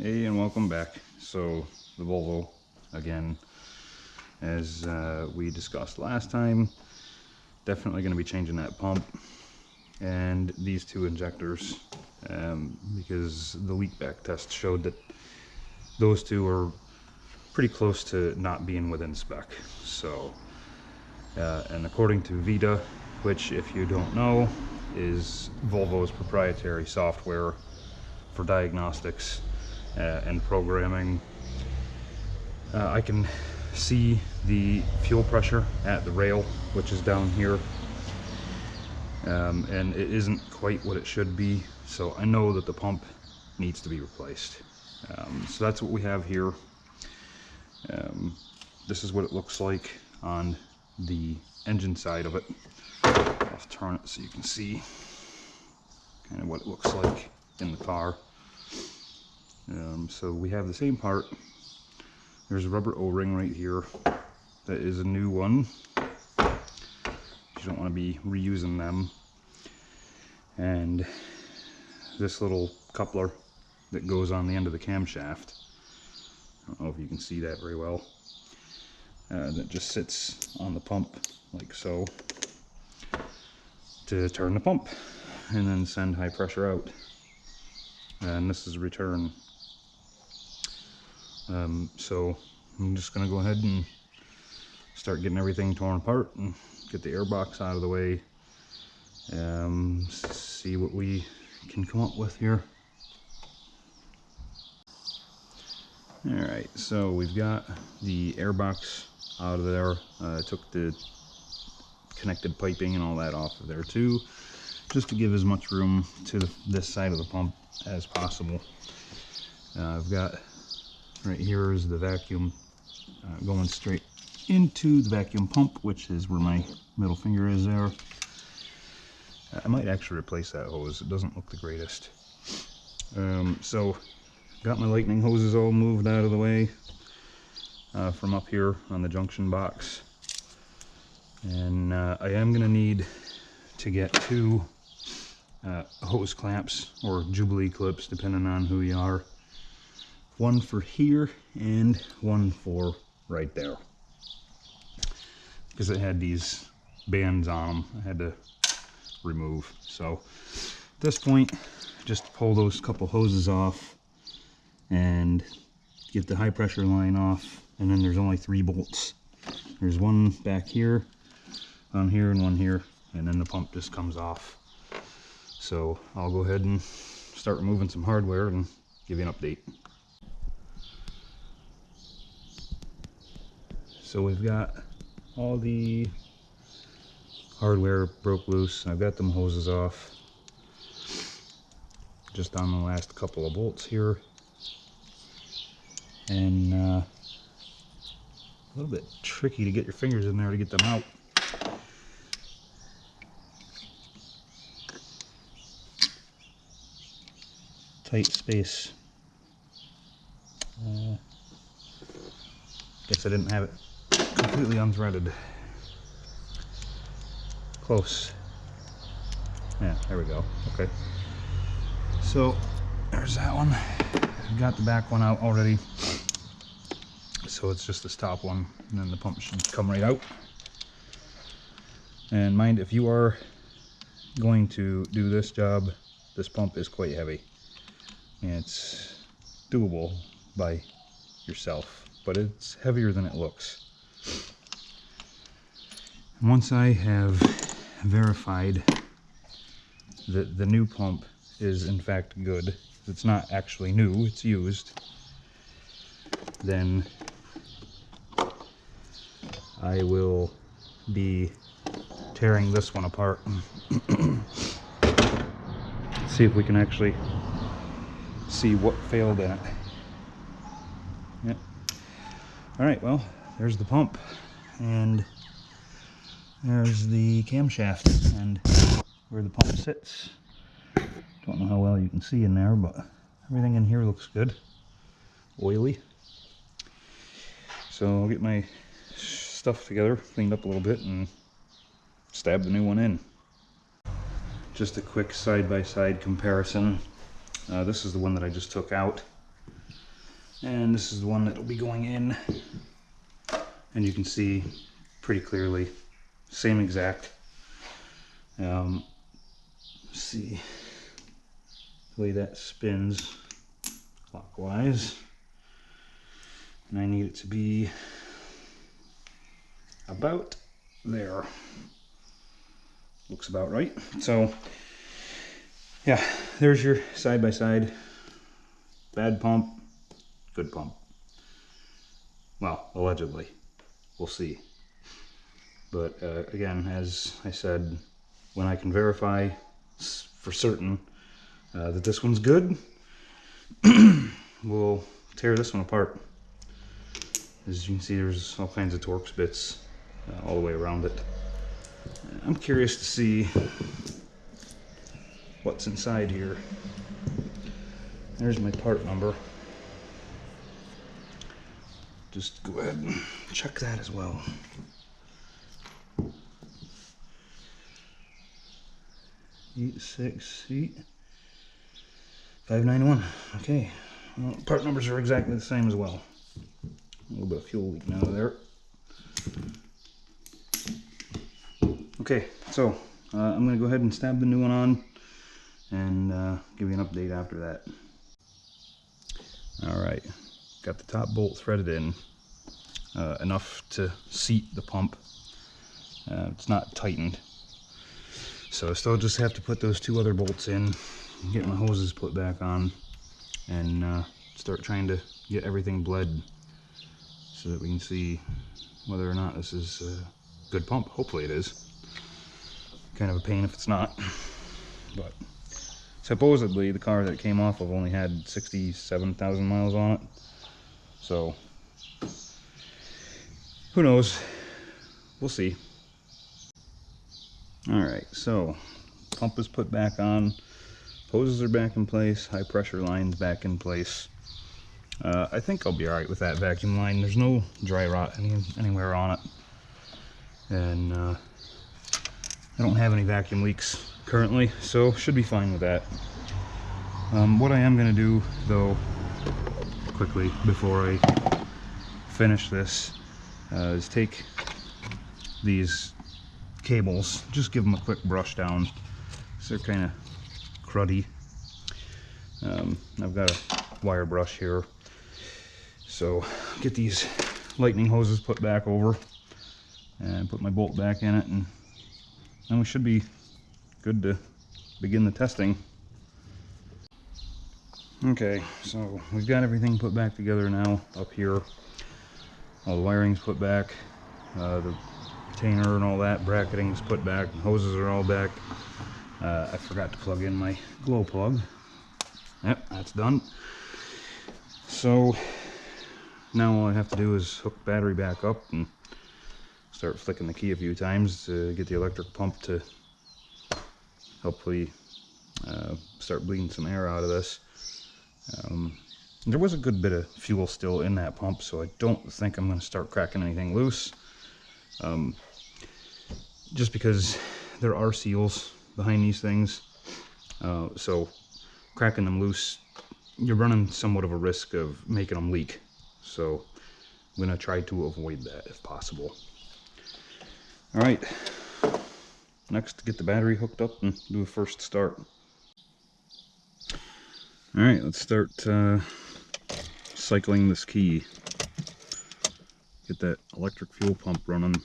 Hey, and welcome back. So the Volvo again, as we discussed last time, definitely going to be changing that pump and these two injectors, because the leak back test showed that those two are pretty close to not being within spec. So and according to Vita, which if you don't know is Volvo's proprietary software for diagnostics and programming, I can see the fuel pressure at the rail, which is down here, and it isn't quite what it should be, so I know that the pump needs to be replaced. So that's what we have here. This is what it looks like on the engine side of it. I'll turn it so you can see kind of what it looks like in the car. So we have the same part. There's a rubber O-ring right here. That is a new one. You don't want to be reusing them. And this little coupler that goes on the end of the camshaft. I don't know if you can see that very well. That just sits on the pump like so to turn the pump and then send high pressure out. And this is return. So I'm just going to go ahead and start getting everything torn apart and get the airbox out of the way. See what we can come up with here. Alright, so we've got the airbox out of there. I took the connected piping and all that off of there too, just to give as much room to this side of the pump as possible. I've got right here is the vacuum going straight into the vacuum pump, which is where my middle finger is there. I might actually replace that hose. It doesn't look the greatest. So got my lightning hoses all moved out of the way from up here on the junction box. And I am going to need to get two hose clamps or Jubilee clips, depending on who you are. One for here and one for right there, because it had these bands on them I had to remove. So at this point, just pull those couple hoses off and get the high pressure line off, and then there's only 3 bolts. There's one back here, on here, and one here, and then the pump just comes off. So I'll go ahead and start removing some hardware and give you an update. So we've got all the hardware broke loose. I've got them hoses off, just on the last couple of bolts here, and a little bit tricky to get your fingers in there to get them out. Tight space. Guess I didn't have it completely unthreaded. Close. Yeah, there we go. Okay. So there's that one. I've got the back one out already. So it's just this top one, and then the pump should come right out. And mind, if you are going to do this job, this pump is quite heavy. And it's doable by yourself, but it's heavier than it looks. And once I have verified that the new pump is in fact good, it's not actually new, it's used, then I will be tearing this one apart. See if we can actually see what failed in it. Yep. Alright, well, there's the pump, and there's the camshaft and where the pump sits. Don't know how well you can see in there, but everything in here looks good. Oily. So I'll get my stuff together, cleaned up a little bit, and stab the new one in. Just a quick side-by-side comparison. This is the one that I just took out. And this is the one that will be going in. And you can see pretty clearly, same exact. Let's see the way that spins clockwise. And I need it to be about there. Looks about right. So yeah, there's your side by side. Bad pump, good pump. Well, allegedly. We'll see. But again, as I said, when I can verify for certain that this one's good, we'll tear this one apart. As you can see, there's all kinds of Torx bits all the way around it. I'm curious to see what's inside here. There's my part number. Just go ahead and check that as well. $868-591. Okay, well, part numbers are exactly the same as well. A little bit of fuel leaking out of there. Okay, so I'm going to go ahead and stab the new one on and give you an update after that. Alright, got the top bolt threaded in enough to seat the pump. It's not tightened. So I still just have to put those two other bolts in, get my hoses put back on, and start trying to get everything bled so that we can see whether or not this is a good pump. Hopefully it is. Kind of a pain if it's not. But supposedly the car that it came off of only had 67,000 miles on it. So who knows? We'll see. Alright, so pump is put back on, hoses are back in place, high pressure lines back in place. I think I'll be alright with that vacuum line. There's no dry rot anywhere on it. And I don't have any vacuum leaks currently, so should be fine with that. What I am going to do, though, quickly before I finish this, is take these cables, just give them a quick brush down. So they're kind of cruddy. I've got a wire brush here, so get these lightning hoses put back over and put my bolt back in it, and then we should be good to begin the testing. Okay, so we've got everything put back together now up here. All the wiring's put back, the retainer and all that, bracketing's put back, hoses are all back. I forgot to plug in my glow plug. Yep, that's done. So now all I have to do is hook the battery back up and start flicking the key a few times to get the electric pump to hopefully start bleeding some air out of this. There was a good bit of fuel still in that pump, so I don't think I'm going to start cracking anything loose. Just because there are seals behind these things, so cracking them loose, you're running somewhat of a risk of making them leak. So I'm going to try to avoid that if possible. Alright, next get the battery hooked up and do a first start. Alright, let's start cycling this key. Get that electric fuel pump running.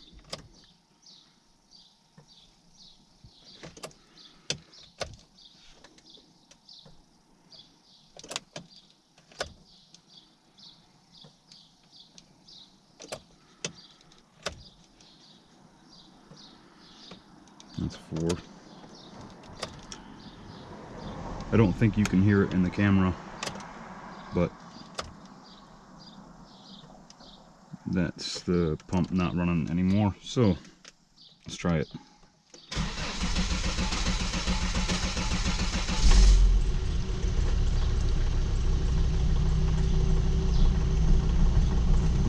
That's 4. I don't think you can hear it in the camera, but that's the pump not running anymore. So let's try it.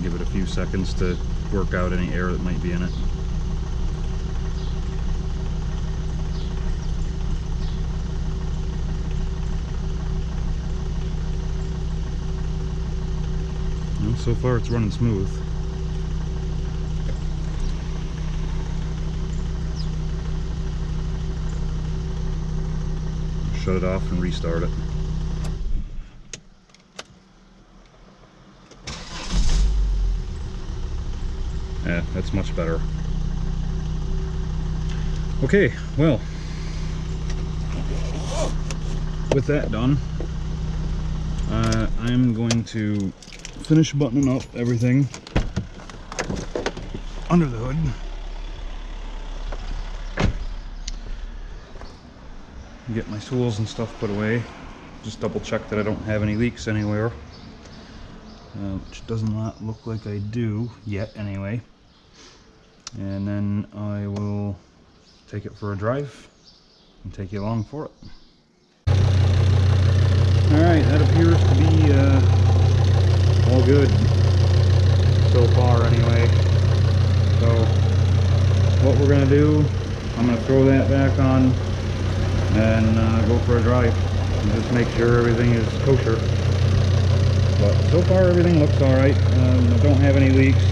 Give it a few seconds to work out any air that might be in it. So far it's running smooth. Shut it off and restart it. Yeah, that's much better. Okay, well, with that done, I'm going to finish buttoning up everything under the hood. Get my tools and stuff put away. Just double check that I don't have any leaks anywhere, which does not look like I do yet anyway. And then I will take it for a drive and take you along for it. Alright, that appears to be all good so far anyway. So what we're going to do, I'm going to throw that back on and go for a drive and just make sure everything is kosher. But so far everything looks alright. I don't have any leaks.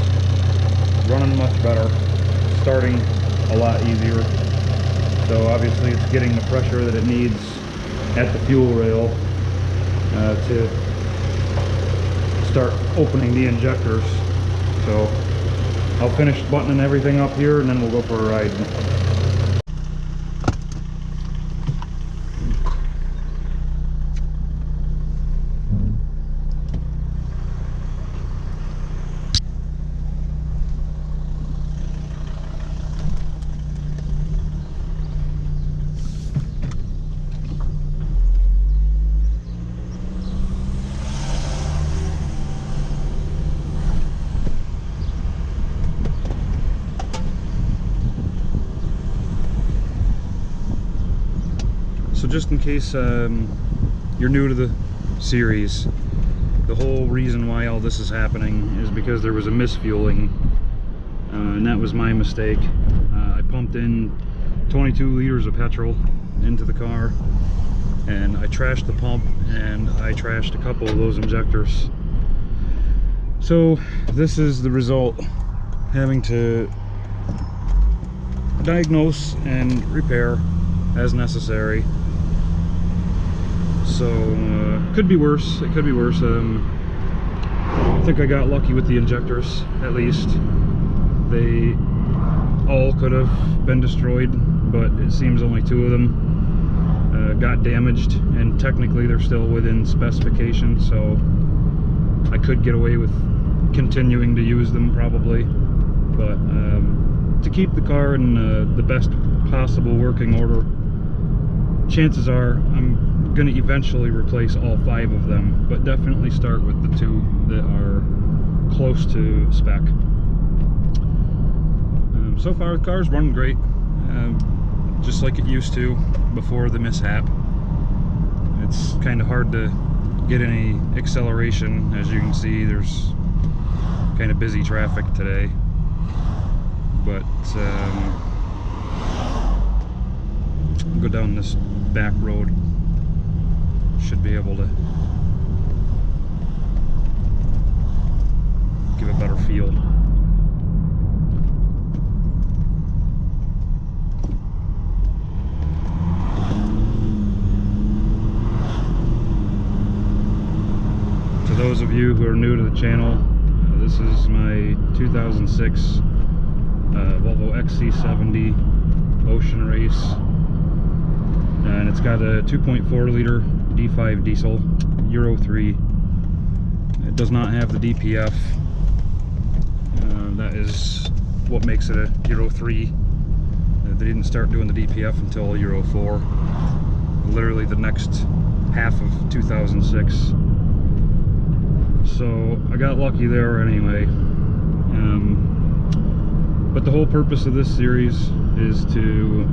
Running much better. Starting a lot easier. So obviously it's getting the pressure that it needs at the fuel rail to start opening the injectors. So I'll finish buttoning everything up here and then we'll go for a ride. So just in case you're new to the series, the whole reason why all this is happening is because there was a misfueling, and that was my mistake. I pumped in 22 liters of petrol into the car, and I trashed the pump, and I trashed a couple of those injectors. So this is the result, having to diagnose and repair as necessary. So could be worse. It could be worse. I think I got lucky with the injectors, at least. They all could have been destroyed, but it seems only 2 of them got damaged, and technically they're still within specification, so I could get away with continuing to use them probably. But to keep the car in the best possible working order, chances are I'm going to eventually replace all 5 of them, but definitely start with the 2 that are close to spec. So far the car's running great, just like it used to before the mishap. It's kind of hard to get any acceleration. As you can see, there's kind of busy traffic today, but go down this back road, should be able to give a better feel. To those of you who are new to the channel, this is my 2006 Volvo XC70 Ocean Race, and it's got a 2.4 liter D5 diesel, Euro 3. It does not have the DPF. That is what makes it a Euro 3. They didn't start doing the DPF until Euro 4, literally the next half of 2006. So I got lucky there anyway. But the whole purpose of this series is to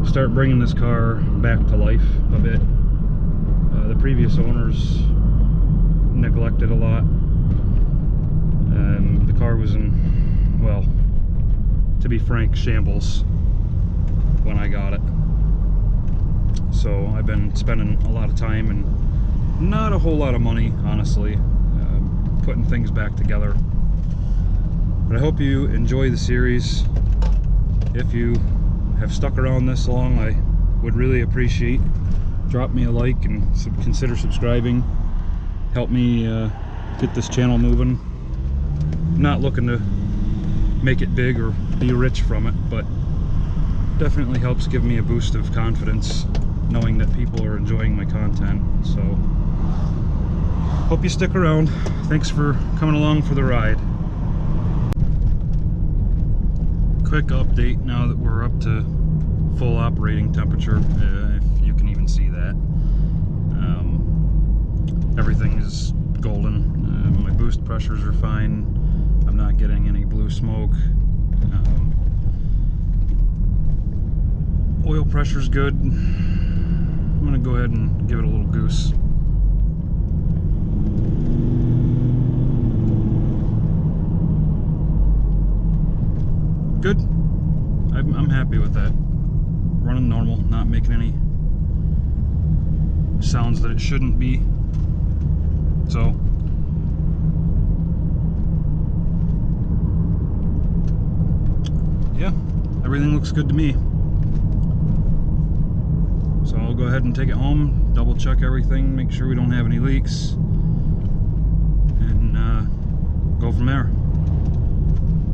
start bringing this car back to life a bit. The previous owners neglected a lot. The car was in, well, to be frank, shambles when I got it. So I've been spending a lot of time and not a whole lot of money, honestly, putting things back together. But I hope you enjoy the series. If you have stuck around this long, I would really appreciate. Drop me a like and consider subscribing. Help me get this channel moving. I'm not looking to make it big or be rich from it, but definitely helps give me a boost of confidence knowing that people are enjoying my content. So hope you stick around. Thanks for coming along for the ride. Quick update now that we're up to full operating temperature, if you can even see that. Everything is golden. My boost pressures are fine. I'm not getting any blue smoke. Oil pressure's good. I'm gonna go ahead and give it a little goose. Good. I'm happy with that. Running normal, not making any sounds that it shouldn't be. So yeah, everything looks good to me. So I'll go ahead and take it home, double check everything, make sure we don't have any leaks, and go from there.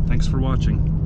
Thanks for watching.